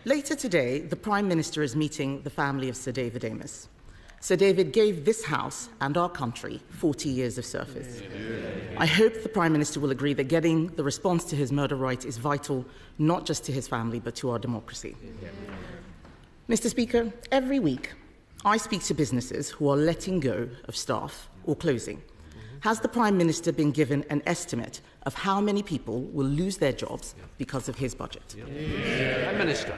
Later today, the Prime Minister is meeting the family of Sir David Amess. Sir David gave this House and our country 40 years of service. I hope the Prime Minister will agree that getting the response to his murder right is vital, not just to his family, but to our democracy. Mr. Speaker, every week I speak to businesses who are letting go of staff or closing. Has the Prime Minister been given an estimate of how many people will lose their jobs because of his budget? Prime Minister.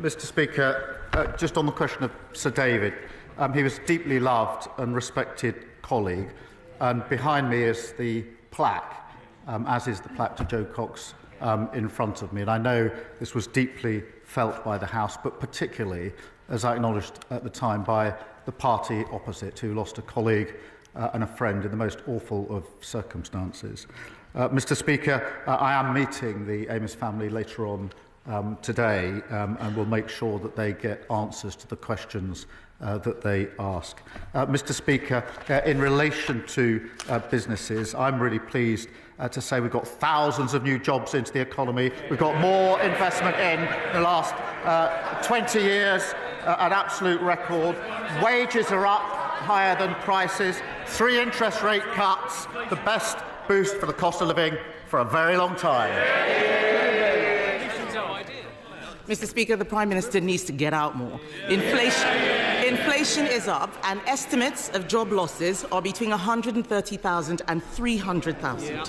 Mr. Speaker, just on the question of Sir David, he was a deeply loved and respected colleague, and behind me is the plaque, as is the plaque to Joe Cox in front of me. And I know this was deeply felt by the House, but particularly, as I acknowledged at the time, by the party opposite, who lost a colleague and a friend in the most awful of circumstances. Mr. Speaker, I am meeting the Amess family later on today, and will make sure that they get answers to the questions that they ask. Mr. Speaker, in relation to businesses, I'm really pleased to say we've got thousands of new jobs into the economy. We've got more investment in the last 20 years, an absolute record. Wages are up higher than prices. 3 interest rate cuts, the best boost for the cost of living for a very long time. Mr. Speaker, the Prime Minister needs to get out more. Inflation is up, and estimates of job losses are between 130,000 and 300,000.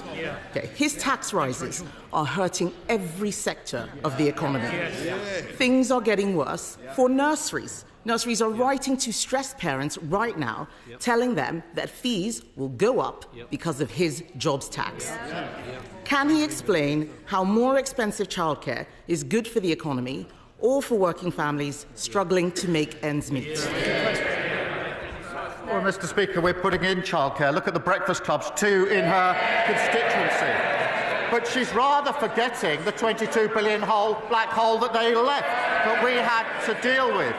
Okay. His tax rises are hurting every sector of the economy. Things are getting worse for nurseries. Nurseries are writing to stressed parents right now, telling them that fees will go up because of his jobs tax. Can he explain how more expensive childcare is good for the economy or for working families struggling to make ends meet? Well, Mr. Speaker, we're putting in childcare. Look at the breakfast clubs, 2 in her constituency. But she's rather forgetting the $22 billion black hole that they left, that we had to deal with.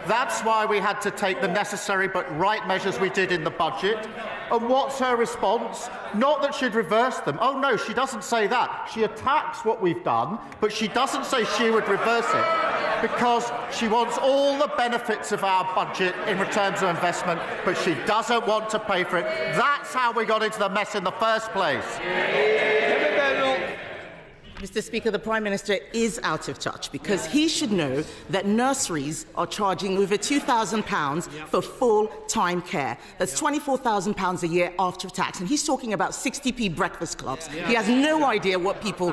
That's why we had to take the necessary but right measures we did in the budget. And what's her response? Not that she'd reverse them. Oh, no, she doesn't say that. She attacks what we've done, but she doesn't say she would reverse it because she wants all the benefits of our budget in return to investment, but she doesn't want to pay for it. That's how we got into the mess in the first place. Mr. Speaker, the Prime Minister is out of touch because he should know that nurseries are charging over £2,000 for full-time care. That's £24,000 a year after tax, and he's talking about 60p breakfast clubs. He has no idea what people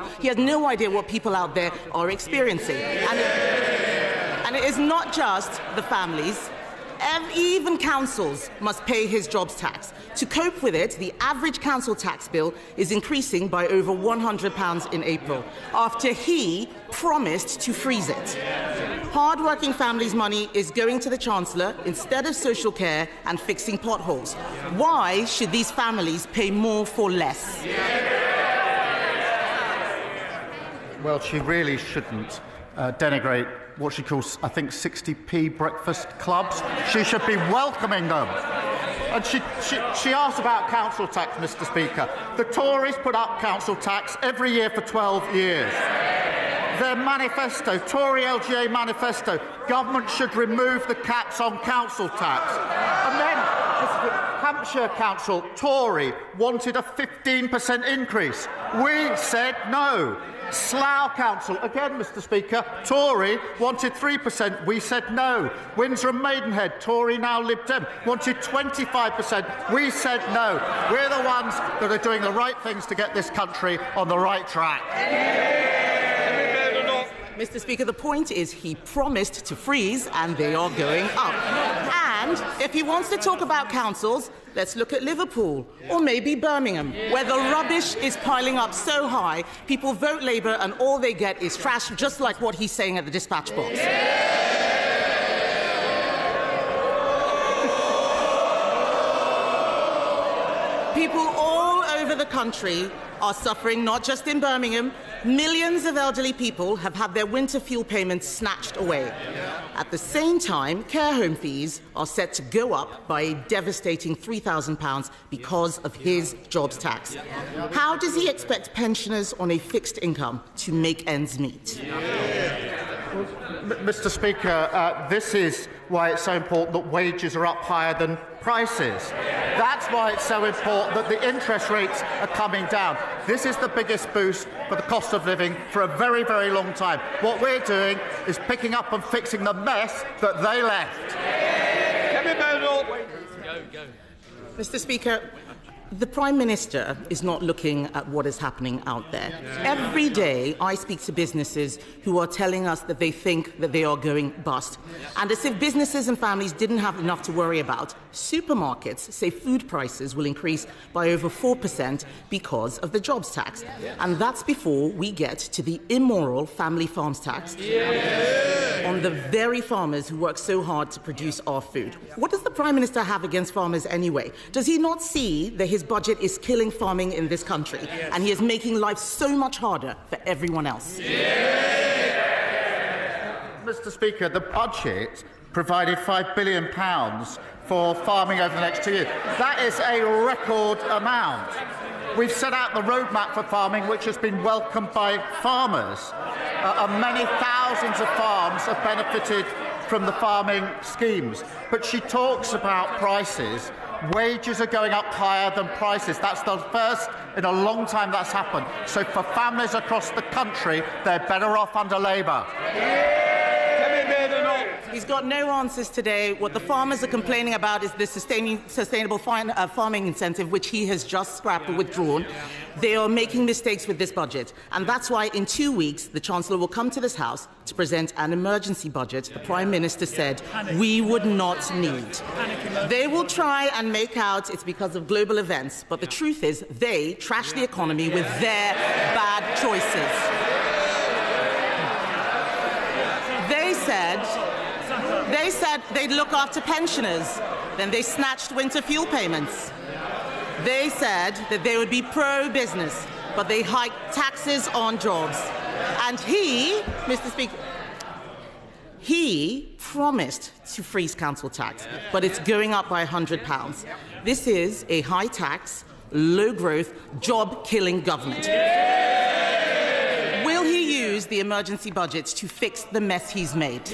out there are experiencing, and it is not just the families. Even councils must pay his jobs tax. To cope with it, the average council tax bill is increasing by over £100 in April, after he promised to freeze it. Hard-working families' money is going to the Chancellor instead of social care and fixing potholes. Why should these families pay more for less? Well, she really shouldn't denigrate what she calls, I think, 60p breakfast clubs. She should be welcoming them. And she asked about council tax, Mr. Speaker. The Tories put up council tax every year for 12 years. Their manifesto, Tory LGA manifesto, government should remove the caps on council tax. And then Hampshire Council, Tory, wanted a 15% increase. We said no. Slough Council, again, Mr. Speaker, Tory, wanted 3%. We said no. Windsor and Maidenhead, Tory, now Lib Dem, wanted 25%. We said no. We're the ones that are doing the right things to get this country on the right track. Mr. Speaker, the point is he promised to freeze, and they are going up. And if he wants to talk about councils, let's look at Liverpool or maybe Birmingham, where the rubbish is piling up so high, people vote Labour and all they get is trash, just like what he's saying at the dispatch box. People all over the country are suffering, not just in Birmingham. Millions of elderly people have had their winter fuel payments snatched away. At the same time, care home fees are set to go up by a devastating £3,000 because of his jobs tax. How does he expect pensioners on a fixed income to make ends meet? Mr. Speaker, this is why it's so important that wages are up higher than prices. That's why it's so important that the interest rates are coming down. This is the biggest boost for the cost of living for a very, very long time. What we're doing is picking up and fixing the mess that they left. Mr. Speaker, the Prime Minister is not looking at what is happening out there. Every day I speak to businesses who are telling us that they think that they are going bust. And as if businesses and families didn't have enough to worry about, supermarkets say food prices will increase by over 4% because of the jobs tax. And that's before we get to the immoral family farms tax on the very farmers who work so hard to produce our food. What does the Prime Minister have against farmers anyway? Does he not see that his budget is killing farming in this country and he is making life so much harder for everyone else? Mr. Speaker, the budget provided £5 billion for farming over the next 2 years. That is a record amount. We've set out the roadmap for farming, which has been welcomed by farmers. And many thousands of farms have benefited from the farming schemes. But she talks about prices. Wages are going up higher than prices. That's the first in a long time that's happened. So for families across the country, they're better off under Labour. He's got no answers today. What the farmers are complaining about is the sustainable farming incentive, which he has just scrapped or withdrawn. They are making mistakes with this budget. And that's why in 2 weeks, the Chancellor will come to this House to present an emergency budget the Prime Minister said we would not need. They will try and make out it's because of global events, but the truth is they trash the economy with their bad choices. They said they'd look after pensioners. Then they snatched winter fuel payments. They said that they would be pro-business, but they hiked taxes on jobs. And he, Mr. Speaker, he promised to freeze council tax, but it's going up by £100. This is a high-tax, low-growth, job-killing government. Will he use the emergency budget to fix the mess he's made?